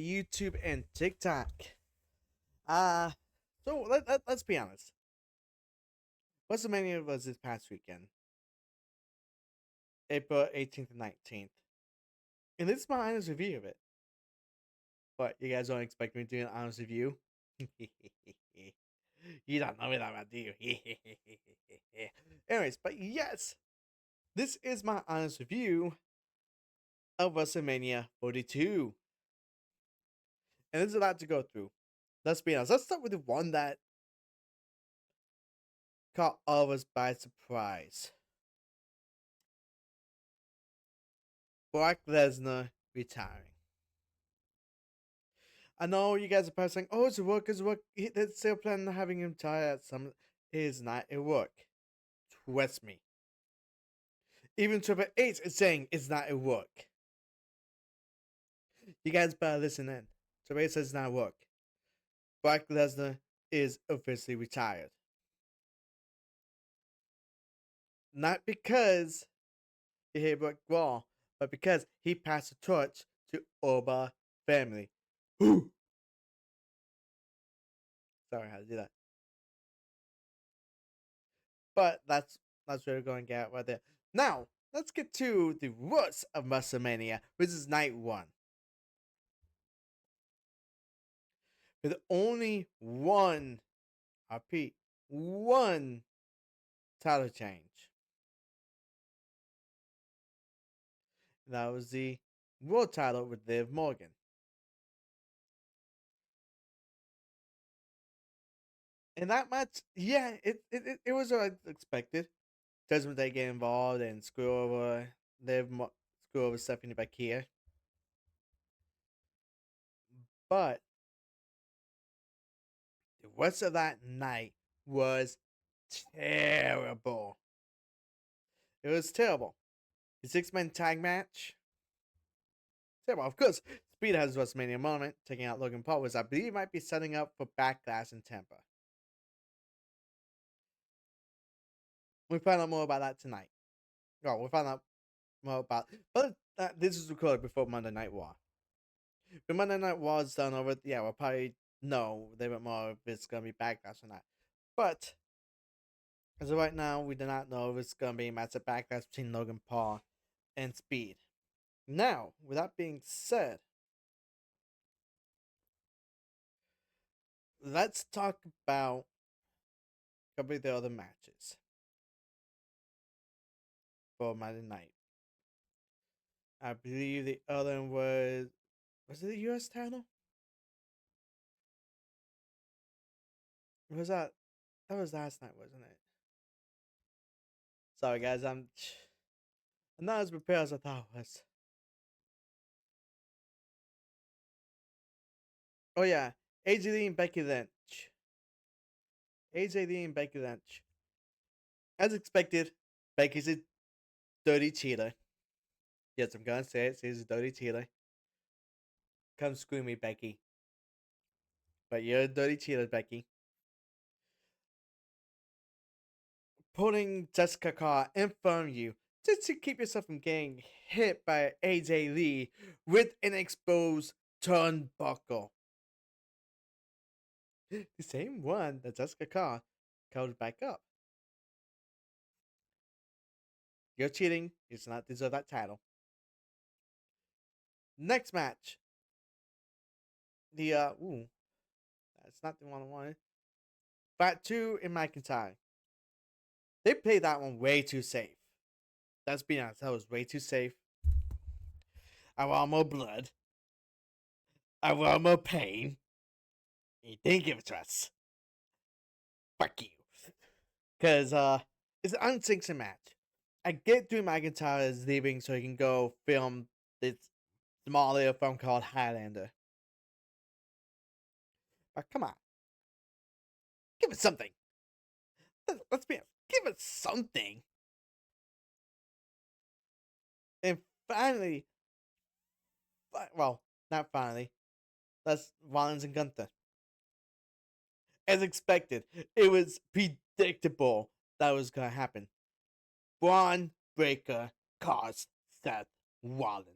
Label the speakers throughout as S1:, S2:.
S1: YouTube and TikTok. Uh, let's be honest. Wrestlemania was this past weekend, April 18th and 19th. And this is my honest review of it. But you guys don't expect me to do an honest review? You don't know me that well, do you? Anyways, but yes, this is my honest review of WrestleMania 42. And there's a lot to go through. Let's be honest. Let's start with the one that caught all of us by surprise. Brock Lesnar retiring. I know you guys are probably saying, "Oh, it's a work, it's a work." They're still planning on having him retire at some. It is not a work. Trust me. Even Triple H is saying it's not a work. You guys better listen in. Triple H says it's not a work. Brock Lesnar is officially retired. Not because he hit Brock Raw, but because he passed the torch to Oba family. Sorry, how to do that. But that's what we're going to get right there. Now, let's get to the worst of WrestleMania, which is night one. With only one, I repeat, one title change. That was the world title with Liv Morgan. And that match, yeah, it was expected. Judgment Day get involved and screw over screw over Stephanie Bakir. But the rest of that night was terrible. It was terrible. The 6-man tag match. Terrible. Of course, Speed has his WrestleMania moment, taking out Logan Paul, which I believe might be setting up for Backlash in Tampa. We find out more about that tonight. Oh, we'll find out more about. But this is recorded before Monday Night Raw. When Monday Night Raw is done over, yeah, we'll probably know a little bit more if it's gonna be Backlash or not. But as of right now, we do not know if it's gonna be a match at Backlash between Logan Paul and Speed. Now, with that being said, let's talk about a couple of the other matches for Monday night. I believe the other one was it the US title? Or was that was last night, wasn't it? Sorry guys, I'm not as prepared as I thought I was. Oh yeah, AJ Lee and Becky Lynch. AJ Lee and Becky Lynch. As expected, Becky's a dirty cheater. Yes, I'm gonna say it. She's a dirty cheater. Come screw me, Becky. But you're a dirty cheater, Becky. Putting Jessica Carr in front of you just to keep yourself from getting hit by AJ Lee with an exposed turnbuckle. The same one that Jessica Carr covered back up. You're cheating. You do not deserve that title. Next match. That's not the one I wanted. Fatu and McIntyre. They played that one way too safe. Let's be honest, that was way too safe. I want more blood. I want more pain. He didn't give it to us. Fuck you. Because it's an unsanctioned match. I get Drew McIntyre is leaving so he can go film this small little film called Highlander. But come on. Give it something. Let's be honest. Give it something. And finally, well, not finally, that's Rollins and Gunther. As expected, it was predictable that was going to happen. Braun Breaker caused Seth Rollins.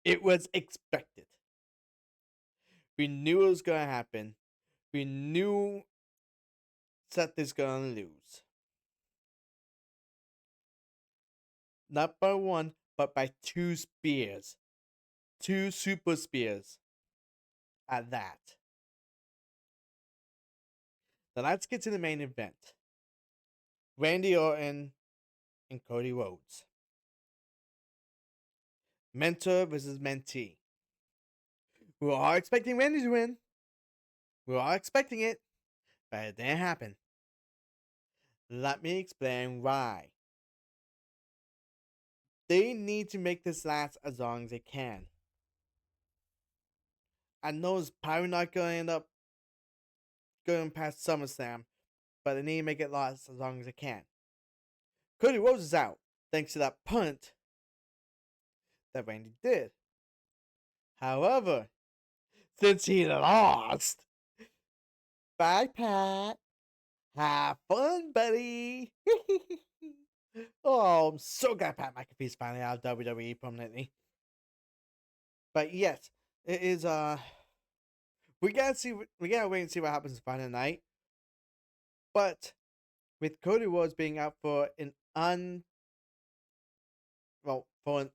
S1: It was expected. We knew it was gonna happen. We knew Seth is gonna lose. Not by one, but by 2 spears. 2 super spears. At that. Now let's get to the main event. Randy Orton and Cody Rhodes. Mentor versus mentee. We were all expecting Randy to win. We were all expecting it, but it didn't happen. Let me explain why. They need to make this last as long as they can. I know it's probably not going to end up going past SummerSlam, but they need to make it last as long as they can. Cody Rhodes is out, thanks to that punt that Randy did. However, since he lost, bye Pat. Have fun, buddy. Oh, I'm so glad Pat McAfee's finally out of WWE permanently. But yes, it is we gotta wait and see what happens Friday night. But with Cody Rhodes being out for an unknown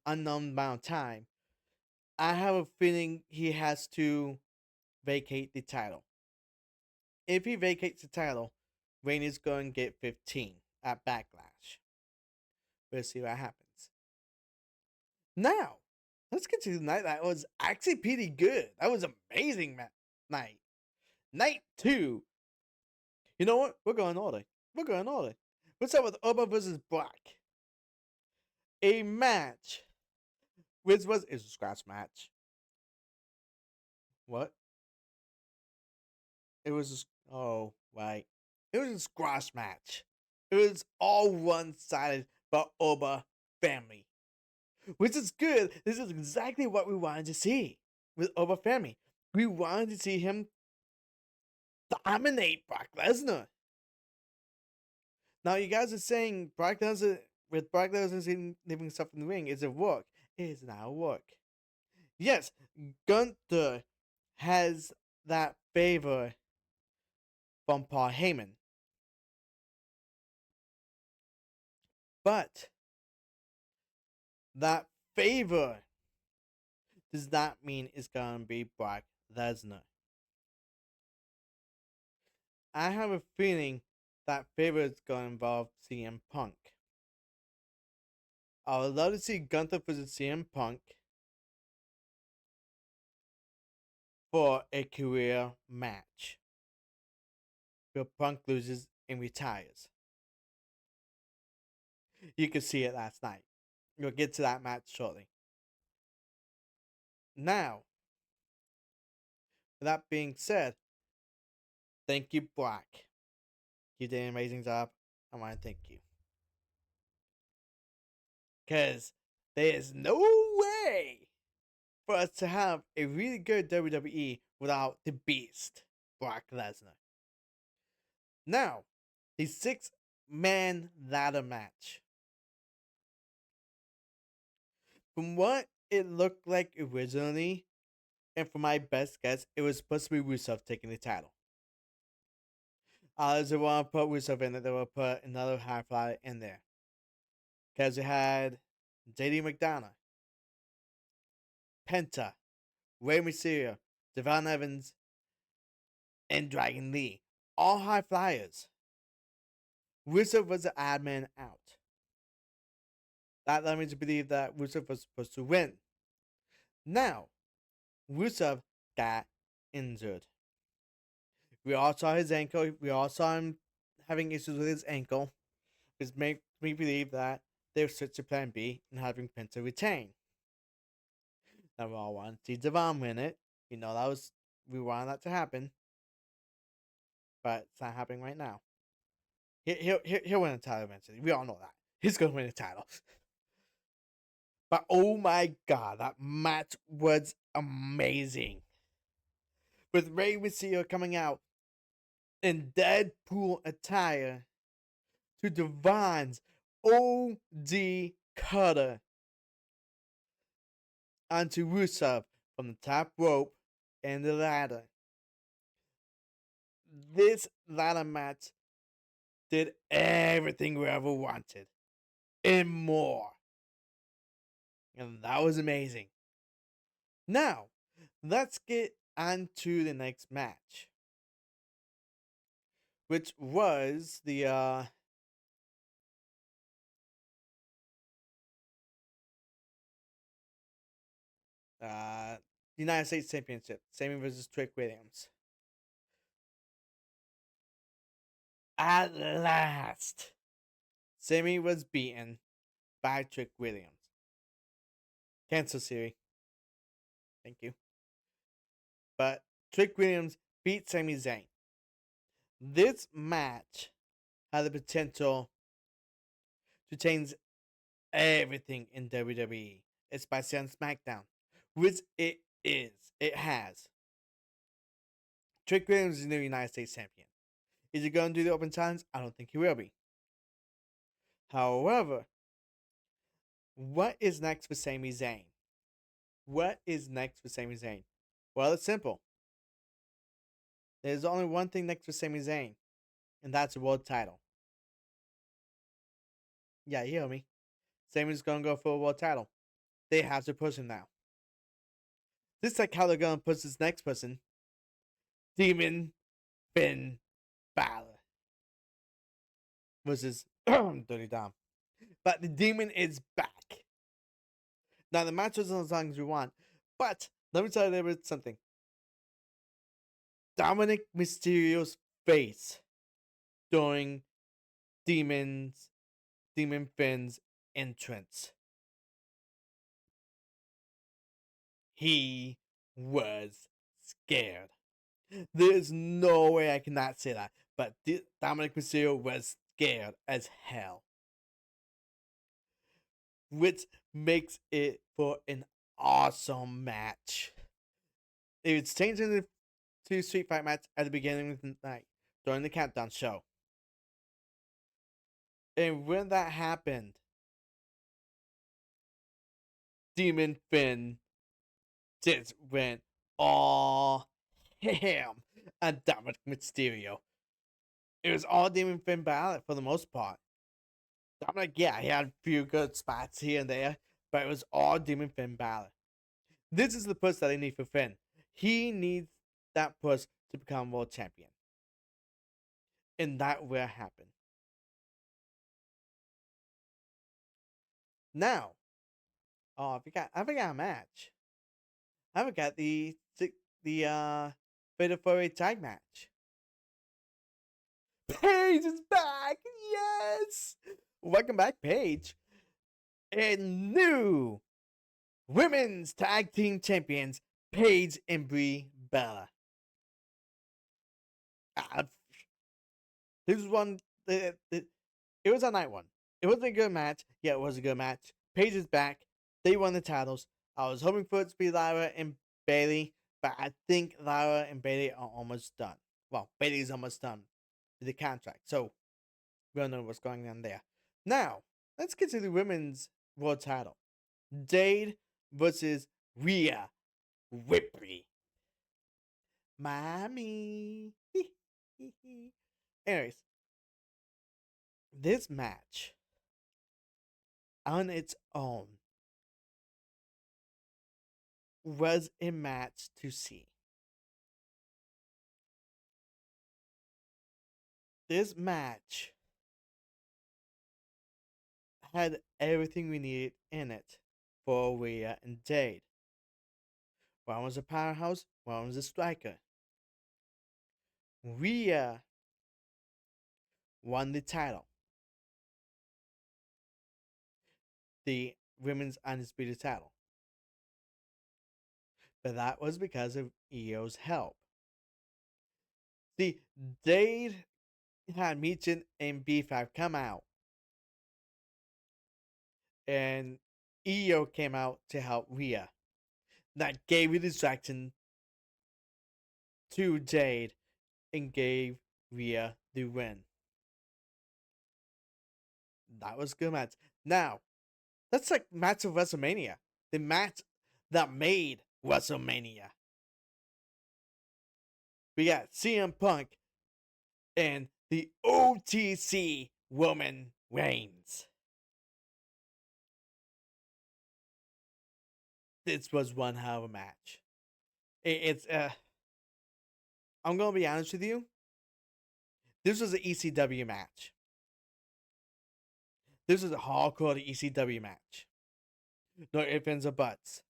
S1: amount of time, I have a feeling he has to vacate the title. If he vacates the title, Randy's going to get 15 at Backlash. We'll see what happens. Now, let's get to the night that was actually pretty good. That was amazing night. Night 2. You know what? We're going order. What's up with Oba versus Brock? A match. Which was a scratch match. What? It was right. It was a squash match. It was all one-sided but Oba family. Which is good. This is exactly what we wanted to see with Oba family. We wanted to see him dominate Brock Lesnar. Now you guys are saying Brock Lesnar leaving stuff in the ring is a work. It is not a work. Yes, Gunther has that favor from Paul Heyman. But that favor does not mean it's going to be Brock Lesnar. I have a feeling that favor is going to involve CM Punk. I would love to see Gunther versus CM Punk for a career match where Punk loses and retires. You could see it last night. We'll get to that match shortly. Now, with that being said, thank you, Brock. You did an amazing job. I want to thank you. Because there is no way for us to have a really good WWE without the Beast, Brock Lesnar. Now, the 6-man ladder match. From what it looked like originally, and for my best guess, it was supposed to be Rusev taking the title. They want to put Rusev in it, they will put another high flyer in there. Because you had JD McDonough, Penta, Rey Mysterio, Devon Evans, and Dragon Lee. All high flyers. Rusev was the odd man out. That led me to believe that Rusev was supposed to win. Now, Rusev got injured. We all saw his ankle. We all saw him having issues with his ankle. Which made me believe that they switched to plan B and having Penta retain. Now we all wanted to see Devon win it. We wanted that to happen. But it's not happening right now. He'll win the title eventually. We all know that. He's going to win the title. But oh my god, that match was amazing. With Rey Mysterio coming out in Deadpool attire to Devon's OD cutter onto Rusev from the top rope and the ladder. This ladder match did everything we ever wanted and more. And that was amazing. Now, let's get on to the next match, which was the uh United States Championship, Sammy versus Trick Williams. At last, Sammy was beaten by Trick Williams. Cancel Siri. Thank you. But Trick Williams beat Sami Zayn. This match had the potential to change everything in WWE, especially on SmackDown, which it is. It has. Trick Williams is the new United States champion. Is he going to do the open challenge? I don't think he will be. However, what is next for Sami Zayn? What is next for Sami Zayn? Well, it's simple. There's only one thing next for Sami Zayn, and that's a world title. Yeah, you hear me. Sami's gonna go for a world title. They have to push him now. This is like how they're gonna push this next person. Demon Finn Balor versus Dirty Dom. But the demon is back. Now the match wasn't as long as we want, but let me tell you about something. Dominic Mysterio's face during Demon Finn's entrance. He was scared. There's no way I cannot say that, but Dominic Mysterio was scared as hell. Which makes it for an awesome match. It's changing to Street Fight match at the beginning of the night during the countdown show. And when that happened, Demon Finn just went all ham on Dominic Mysterio. It was all Demon Finn Balor for the most part. Dominic, yeah, he had a few good spots here and there, but it was all Demon Finn Balor. This is the push that I need for Finn. He needs that push to become world champion. And that will happen. Now, I forgot a match. I forgot the Fatal 4-Way tag match. Paige is back! Yes! Welcome back, Paige. And new women's tag team champions, Paige and Brie Bella. This was one. It was a night one. It wasn't a good match. Yeah, it was a good match. Paige is back. They won the titles. I was hoping for it to be Lyra and Bailey, but I think Lyra and Bailey are almost done. Well, Bailey's almost done with the contract, so we don't know what's going on there. Now, let's get to the women's world title. Jade versus Rhea Ripley. Mommy. Anyways, this match on its own was a match to see. This match had everything we needed in it for Rhea and Jade. One was a powerhouse, one was a striker. Rhea won the title. The women's undisputed title. But that was because of Io's help. See, Jade had Michin and B5 come out. And Io came out to help Rhea. That gave a distraction to Jade and gave Rhea the win. That was a good match. Now, that's like match of WrestleMania. The match that made WrestleMania. We got CM Punk and the OTC Woman Reigns. This was one hell of a match. It's I'm gonna be honest with you. This was an ECW match. This was a hardcore ECW match. No ifs, ands, or buts.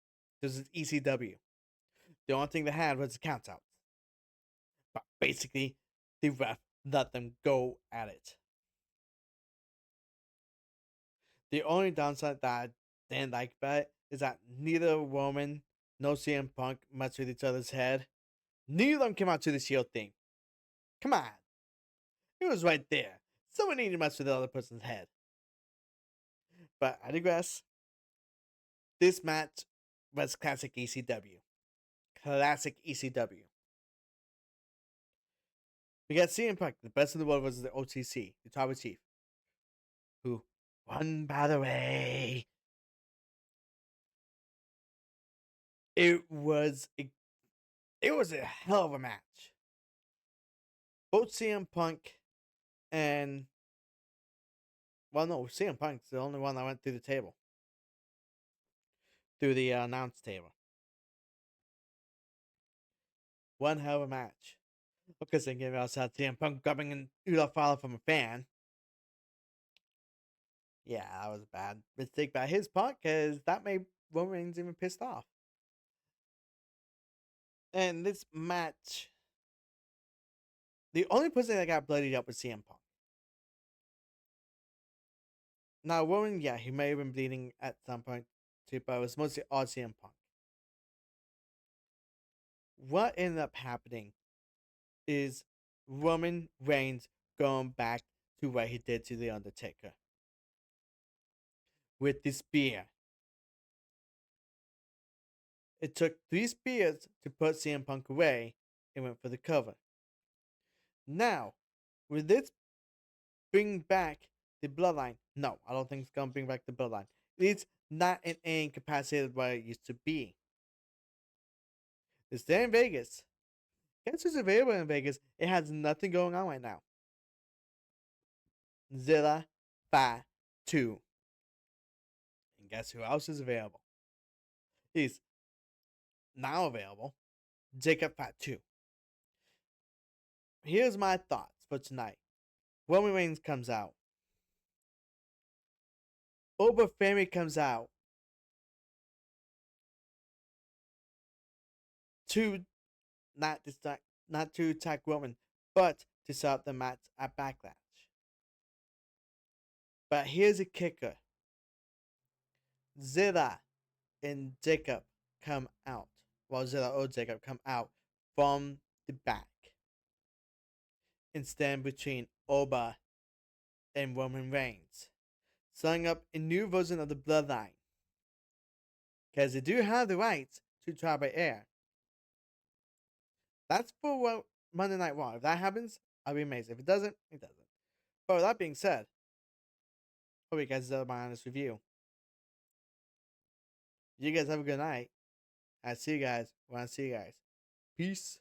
S1: This is ECW. The only thing they had was the countouts. But basically, the ref let them go at it. The only downside that I didn't like about it is that neither woman nor CM Punk messed with each other's head. Neither of them came out to the Shield thing. Come on. It was right there. Someone needed to mess with the other person's head. But I digress. This match was classic ECW. Classic ECW. We got CM Punk. The best in the world was the OTC, the Tribal Chief, who won by the way. It was a hell of a match. Both CM Punk and CM Punk's the only one that went through the table, through the announce table. One hell of a match. Because they gave outside CM Punk grabbing an Uda follow from a fan. Yeah, that was a bad mistake by his part because that made Roman Reigns even pissed off. And this match, the only person that got bloodied up was CM Punk. Now, Roman, yeah, he may have been bleeding at some point too, but it was mostly all CM Punk. What ended up happening is Roman Reigns going back to what he did to The Undertaker with the spear. It took 3 spears to put CM Punk away and went for the cover. Now, will this bring back the bloodline? No, I don't think it's going to bring back the bloodline. It's not in any capacity where it used to be. It's there in Vegas. Guess who's available in Vegas? It has nothing going on right now. Zilla Fatu. And guess who else is available? He's now available. Jacob Fatu. Here's my thoughts for tonight. Roman Reigns comes out. Oba Femi comes out to not to attack Roman, but to set up the match at Backlash. But here's a kicker. Zilla and Jacob come out. Well, Zilla or Jacob come out from the back and stand between Oba and Roman Reigns, setting up a new version of the bloodline. Because they do have the rights to try by air. That's for Monday Night Raw. If that happens, I'll be amazed. If it doesn't, it doesn't. But with that being said, hope you guys enjoyed my honest review. You guys have a good night. I see you guys when I see you guys. Peace.